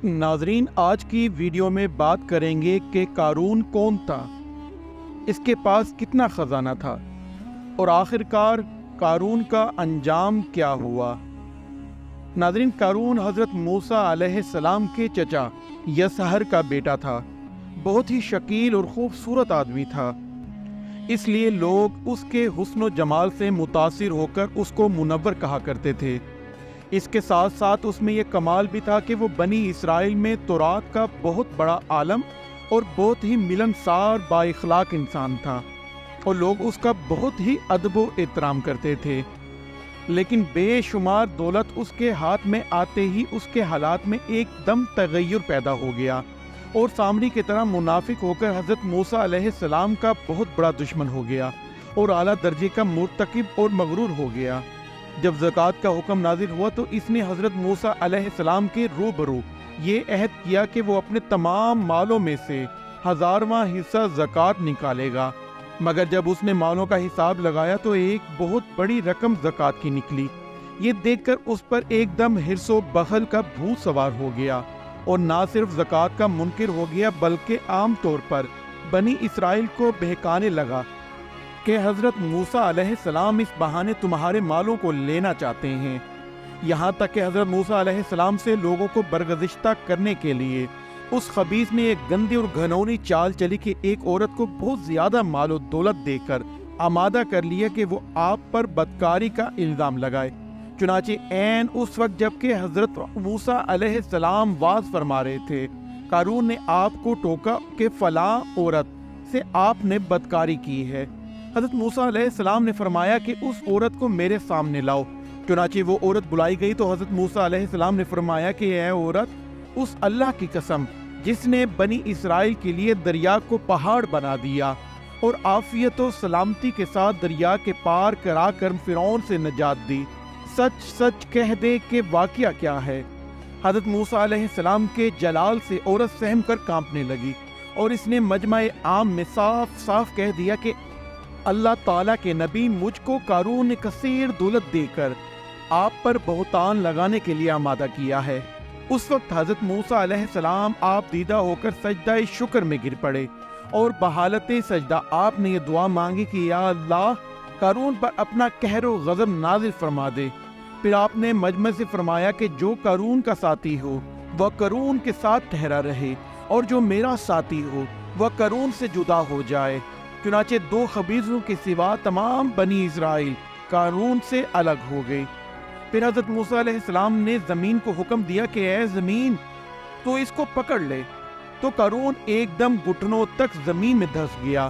ناظرین، آج کی ویڈیو میں بات کریں گے کہ قارون کون تھا، اس کے پاس کتنا خزانہ تھا اور آخرکار قارون کا انجام کیا ہوا۔ ناظرین، قارون حضرت موسیٰ علیہ السلام کے چچا یسہر کا بیٹا تھا۔ بہت ہی شکیل اور خوبصورت آدمی تھا، اس لیے لوگ اس کے حسن و جمال سے متاثر ہو کر اس کو منور کہا کرتے تھے۔ اس کے ساتھ ساتھ اس میں یہ کمال بھی تھا کہ وہ بنی اسرائیل میں تورات کا بہت بڑا عالم اور بہت ہی ملنسار با اخلاق انسان تھا، اور لوگ اس کا بہت ہی ادب و احترام کرتے تھے۔ لیکن بے شمار دولت اس کے ہاتھ میں آتے ہی اس کے حالات میں ایک دم تغیر پیدا ہو گیا، اور سامری کی طرح منافق ہو کر حضرت موسیٰ علیہ السلام کا بہت بڑا دشمن ہو گیا اور اعلیٰ درجے کا مرتکب اور مغرور ہو گیا۔ جب زکوٰۃ کا حکم نازل ہوا تو اس نے حضرت موسیٰ علیہ السلام کے روبرو یہ عہد کیا کہ وہ اپنے تمام مالوں میں سے 1000واں حصہ زکوٰۃ نکالے گا، مگر جب اس نے مالوں کا حساب لگایا تو ایک بہت بڑی رقم زکوٰۃ کی نکلی۔ یہ دیکھ کر اس پر ایک دم حرص و بخل کا بھوت سوار ہو گیا، اور نہ صرف زکوٰۃ کا منکر ہو گیا بلکہ عام طور پر بنی اسرائیل کو بہکانے لگا کہ حضرت موسیٰ علیہ السلام اس بہانے تمہارے مالوں کو لینا چاہتے ہیں۔ یہاں تک کہ حضرت موسیٰ علیہ السلام سے لوگوں کو برگزشتہ کرنے کے لیے اس خبیث نے ایک گندی اور گھنونی چال چلی کہ ایک عورت کو بہت زیادہ مال و دولت دے کر آمادہ کر لیا کہ وہ آپ پر بدکاری کا الزام لگائے۔ چنانچہ عین اس وقت جبکہ حضرت موسیٰ علیہ السلام واز فرما رہے تھے، قارون نے آپ کو ٹوکا کہ فلاں عورت سے آپ نے بدکاری کی ہے۔ حضرت موسیٰ علیہ السلام نے فرمایا کہ اس عورت کو میرے سامنے لاؤ۔ چنانچہ وہ عورت بلائی گئی تو حضرت موسیٰ علیہ السلام نے فرمایا کہ اے عورت، اس اللہ کی قسم جس نے بنی اسرائیل کے لیے دریا کو پہاڑ بنا دیا اور عافیت و سلامتی کے ساتھ دریا کے پار کرا کر فرعون سے نجات دی، سچ سچ کہہ دے کہ واقعہ کیا ہے۔ حضرت موسیٰ علیہ السلام کے جلال سے عورت سہم کر کانپنے لگی، اور اس نے مجمع عام میں صاف صاف کہہ دیا کہ اللہ تعالیٰ کے نبی مجھ کو قارون نے کثیر دولت دے کر آپ پر بہتان لگانے کے لیے آمادہ کیا ہے۔ اس وقت حضرت موسیٰ علیہ السلام آپ دیدہ ہو کر سجدہ شکر میں گر پڑے، اور بحالت سجدہ آپ نے یہ دعا مانگی کہ یا اللہ، قارون پر اپنا قہر و غضب نازل فرما دے۔ پھر آپ نے مجمع سے فرمایا کہ جو قارون کا ساتھی ہو وہ قارون کے ساتھ ٹھہرا رہے، اور جو میرا ساتھی ہو وہ قارون سے جدا ہو جائے۔ چنانچہ 2 خبیثوں کے سوا تمام بنی اسرائیل قارون سے الگ ہو گئے۔ پھر حضرت موسیٰ علیہ السلام نے زمین کو حکم دیا کہ اے زمین، تو اس کو پکڑ لے، تو قارون ایک دم گھٹنوں تک زمین میں دھس گیا۔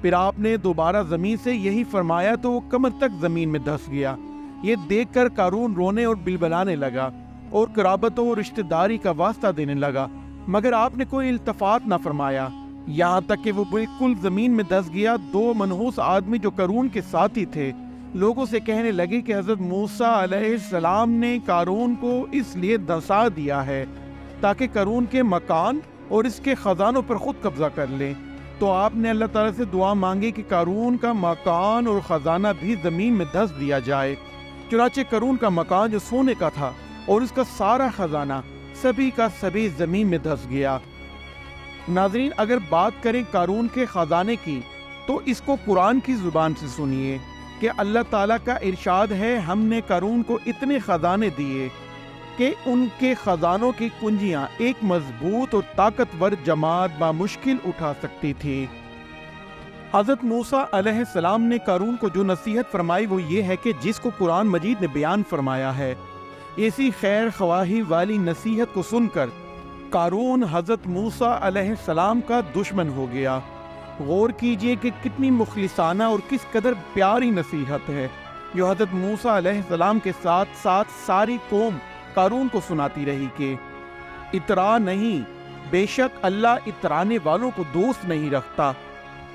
پھر آپ نے دوبارہ زمین سے یہی فرمایا تو وہ کمر تک زمین میں دھس گیا۔ یہ دیکھ کر قارون رونے اور بلبلانے لگا اور قرابتوں اور رشتہ داری کا واسطہ دینے لگا، مگر آپ نے کوئی التفات نہ فرمایا، یہاں تک کہ وہ بالکل زمین میں دھس گیا۔ 2 منحوس آدمی جو قارون کے ساتھی تھے لوگوں سے کہنے لگے کہ حضرت موسیٰ علیہ السلام نے قارون کو اس لیے دھسا دیا ہے تاکہ قارون کے مکان اور اس کے خزانوں پر خود قبضہ کر لیں۔ تو آپ نے اللہ تعالیٰ سے دعا مانگی کہ قارون کا مکان اور خزانہ بھی زمین میں دھس دیا جائے۔ چنانچہ قارون کا مکان جو سونے کا تھا اور اس کا سارا خزانہ سبھی کا سبھی زمین میں دھس گیا۔ ناظرین، اگر بات کریں قارون کے خزانے کی تو اس کو قرآن کی زبان سے سنیے کہ اللہ تعالیٰ کا ارشاد ہے، ہم نے قارون کو اتنے خزانے دیے کہ ان کے خزانوں کی کنجیاں ایک مضبوط اور طاقتور جماعت بامشکل اٹھا سکتی تھی۔ حضرت موسیٰ علیہ السلام نے قارون کو جو نصیحت فرمائی وہ یہ ہے کہ جس کو قرآن مجید نے بیان فرمایا ہے، اسی خیر خواہی والی نصیحت کو سن کر قارون حضرت موسیٰ علیہ السلام کا دشمن ہو گیا۔ غور کیجئے کہ کتنی مخلصانہ اور کس قدر پیاری نصیحت ہے جو حضرت موسیٰ علیہ السلام کے ساتھ ساتھ ساری قوم قارون کو سناتی رہی کہ اترا نہیں، بے شک اللہ اترانے والوں کو دوست نہیں رکھتا،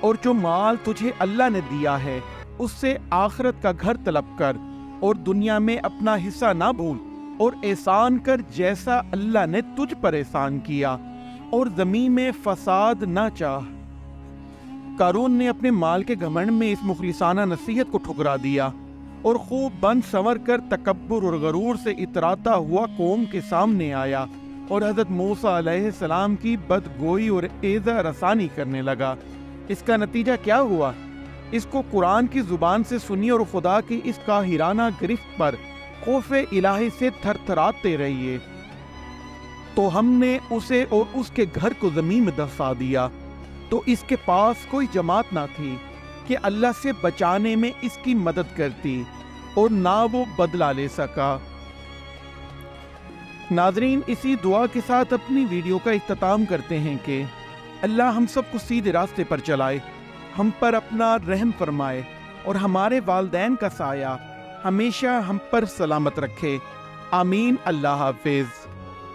اور جو مال تجھے اللہ نے دیا ہے اس سے آخرت کا گھر طلب کر، اور دنیا میں اپنا حصہ نہ بھول، اور احسان کر جیسا اللہ نے تجھ پر احسان کیا، اور زمین میں فساد نہ چاہ۔ قارون نے اپنے مال کے گھمنڈ میں اس مخلصانہ نصیحت کو ٹھکرا دیا، اور خوب بند سنور کر تکبر اور غرور سے اتراتا ہوا قوم کے سامنے آیا اور حضرت موسیٰ علیہ السلام کی بدگوئی اور ایذا رسانی کرنے لگا۔ اس کا نتیجہ کیا ہوا؟ اس کو قرآن کی زبان سے سنی اور خدا کی اس قاہرانہ گرفت پر خوف الہی سے تھر تھراتے رہیے۔ تو ہم نے اسے اور اس کے گھر کو زمین میں دفا دیا، تو اس کے پاس کوئی جماعت نہ تھی کہ اللہ سے بچانے میں اس کی مدد کرتی، اور نہ وہ بدلہ لے سکا۔ ناظرین، اسی دعا کے ساتھ اپنی ویڈیو کا اختتام کرتے ہیں کہ اللہ ہم سب کو سیدھے راستے پر چلائے، ہم پر اپنا رحم فرمائے، اور ہمارے والدین کا سایہ ہمیشہ ہم پر سلامت رکھے۔ آمین۔ اللہ حافظ۔